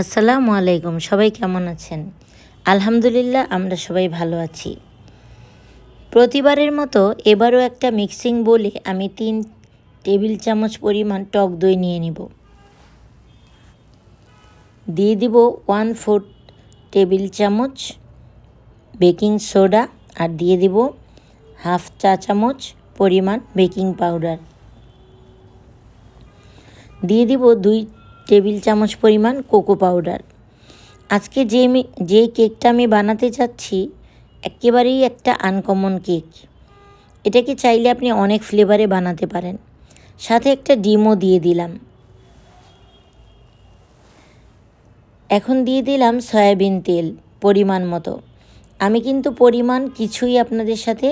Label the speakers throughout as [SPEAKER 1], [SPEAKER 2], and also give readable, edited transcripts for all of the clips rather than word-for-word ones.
[SPEAKER 1] আসসালামু আলাইকুম। সবাই কেমন আছেন? আলহামদুলিল্লাহ আমরা সবাই ভালো আছি। প্রতিবারের মতো এবারও একটা মিক্সিং বোলে আমি 3 টেবিল চামচ পরিমাণ টক দই নিয়ে নিব। দিয়ে দিব 1/4 টেবিল চামচ বেকিং সোডা আর দিয়ে দিব হাফ চা চামচ পরিমাণ বেকিং পাউডার। দিয়ে দিব 2 টেবিল চামচ পরিমাণ কোকো পাউডার। আজকে যে কেকটা আমি বানাতে চাচ্ছি একেবারেই একটা আনকমন কেক। এটাকে চাইলে আপনি অনেক ফ্লেভারে বানাতে পারেন। সাথে একটা ডিমও দিয়ে দিলাম। এখন দিয়ে দিলাম সয়াবিন তেল পরিমাণ মতো। আমি কিন্তু পরিমাণ কিছুই আপনাদের সাথে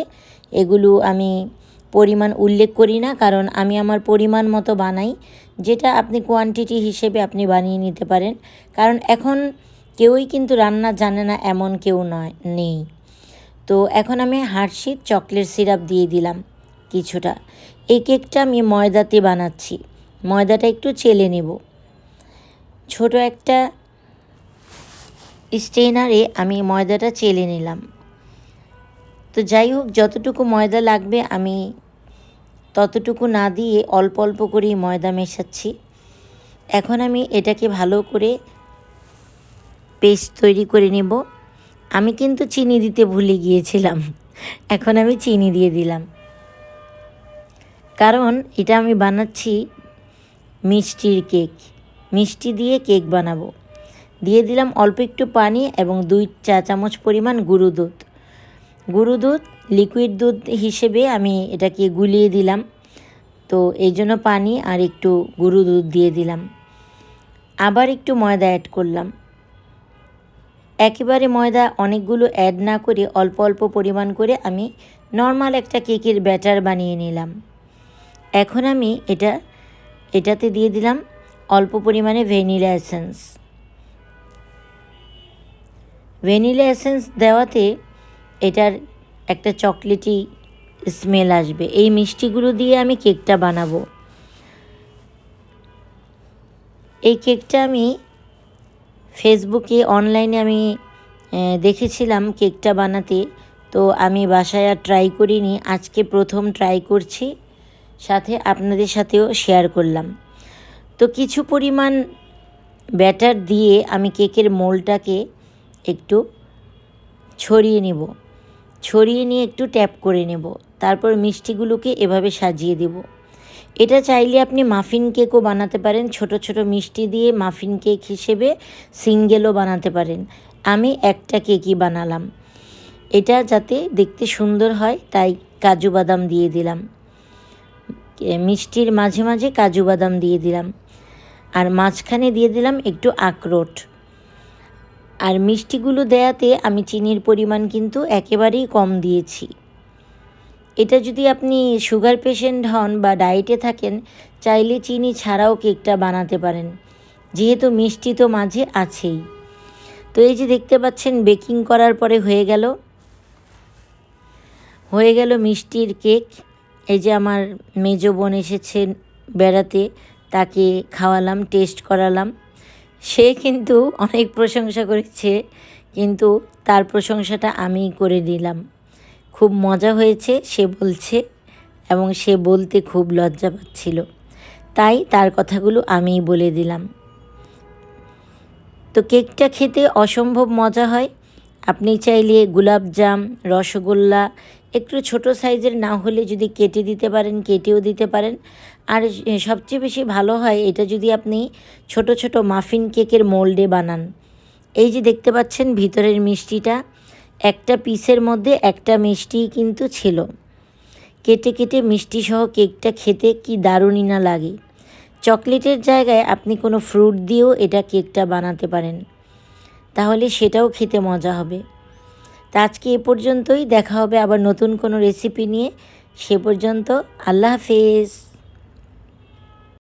[SPEAKER 1] এগুলো আমি পরিমাণ উল্লেখ করি না, কারণ আমি আমার পরিমাণ মতো বানাই, যেটা আপনি কোয়ান্টিটি হিসেবে আপনি বানিয়ে নিতে পারেন। কারণ এখন কেউই কিন্তু রান্না জানে না এমন কেউ নেই। তো এখন আমি হার্শির চকলেট সিরাপ দিয়ে দিলাম কিছুটা। এই কেকটা আমি ময়দাতে বানাচ্ছি। ময়দাটা একটু চেলে নেব। ছোট একটা স্ট্রেনারে আমি ময়দাটা চেলে নিলাম। তো যাই হোক, যতটুকু ময়দা লাগবে আমি ততটুকু না দিয়ে অল্প অল্প করেই ময়দা মেশাচ্ছি। এখন আমি এটাকে ভালো করে পেস্ট তৈরি করে নেব। আমি কিন্তু চিনি দিতে ভুলে গিয়েছিলাম, এখন আমি চিনি দিয়ে দিলাম, কারণ এটা আমি বানাচ্ছি মিষ্টির কেক। মিষ্টি দিয়ে কেক বানাবো। দিয়ে দিলাম অল্প একটু পানি এবং 2 চা চামচ পরিমাণ গুঁড়ো দুধ। গুঁড়ো দুধ লিকুইড দুধ হিসেবে আমি এটাকে গুলিয়ে দিলাম, তো এই জন্য পানি আর একটু গুঁড়ো দুধ দিয়ে দিলাম। আবার একটু ময়দা অ্যাড করলাম। একেবারে ময়দা অনেকগুলো অ্যাড না করে অল্প অল্প পরিমাণ করে আমি নর্মাল একটা কেকের ব্যাটার বানিয়ে নিলাম। এখন আমি এটাতে দিয়ে দিলাম অল্প পরিমাণে ভ্যানিলা এসেন্স। ভ্যানিলা এসেন্স দেওয়াতে এটার একটা চকলেটি স্মেল আসবে। এই মিষ্টিগুলো দিয়ে আমি কেকটা বানাবো। এই কেকটা আমি ফেসবুকে অনলাইনে আমি দেখেছিলাম কেকটা বানাতে, তো আমি বাসায় আর ট্রাই করিনি। আজকে প্রথম ট্রাই করছি, সাথে আপনাদের সাথেও শেয়ার করলাম। তো কিছু পরিমাণ ব্যাটার দিয়ে আমি কেকের মোলটাকে একটু ছড়িয়ে নেব। ছড়িয়ে নিয়ে একটু ট্যাপ করে নেব। তারপর মিষ্টিগুলোকে এভাবে সাজিয়ে দেব। এটা চাইলে আপনি মাফিন কেকও বানাতে পারেন। ছোট ছোট মিষ্টি দিয়ে মাফিন কেক হিসেবে সিঙ্গেলও বানাতে পারেন। আমি একটা কেকই বানালাম। এটা যাতে দেখতে সুন্দর হয় তাই কাজু বাদাম দিয়ে দিলাম। মিষ্টির মাঝে মাঝে কাজু বাদাম দিয়ে দিলাম, আর মাঝখানে দিয়ে দিলাম একটু আখরোট। আর মিষ্টিগুলো দেয়াতে আমি চিনির পরিমাণ কিন্তু একেবারেই কম দিয়েছি। এটা যদি আপনি সুগার পেশেন্ট হন বা ডায়েটে থাকেন, চাইলে চিনি ছাড়াও কেকটা বানাতে পারেন, যেহেতু মিষ্টি তো মাঝে আছেই। তো এই যে দেখতে পাচ্ছেন বেকিং করার পরে হয়ে গেল মিষ্টির কেক। এই যে আমার মেজো বোন এসেছে বেড়াতে, তাকে খাওয়ালাম, টেস্ট করালাম। সে কিন্তু অনেক প্রশংসা করেছে, কিন্তু তার প্রশংসাটা আমিই করে দিলাম। খুব মজা হয়েছে সে বলছে, এবং সে বলতে খুব লজ্জা পাচ্ছিল, তাই তার কথাগুলো আমিই বলে দিলাম। তো কেকটা খেতে অসম্ভব মজা হয়। আপনি চাইলে গোলাপজাম, রসগোল্লা একটু ছোট সাইজের না হলে যদি কেটে দিতে পারেন কেটেও দিতে পারেন। আর সবচেয়ে বেশি ভালো হয় এটা যদি আপনি ছোট ছোট মাফিন কেকের মোল্ডে বানান। এই যে দেখতে পাচ্ছেন ভিতরের মিষ্টিটা, একটা পিসের মধ্যে একটা মিষ্টি কিন্তু ছিল। কেটে কেটে মিষ্টি সহ কেকটা খেতে কি দারুণই না লাগে। চকলেটের জায়গায় আপনি কোনো ফ্রুট দিয়েও এটা কেকটা বানাতে পারেন, তাহলে সেটাও খেতে মজা হবে। তা আজকে এ পর্যন্তই। দেখা হবে আবার নতুন কোনো রেসিপি নিয়ে। সে পর্যন্ত আল্লাহ হাফেজ।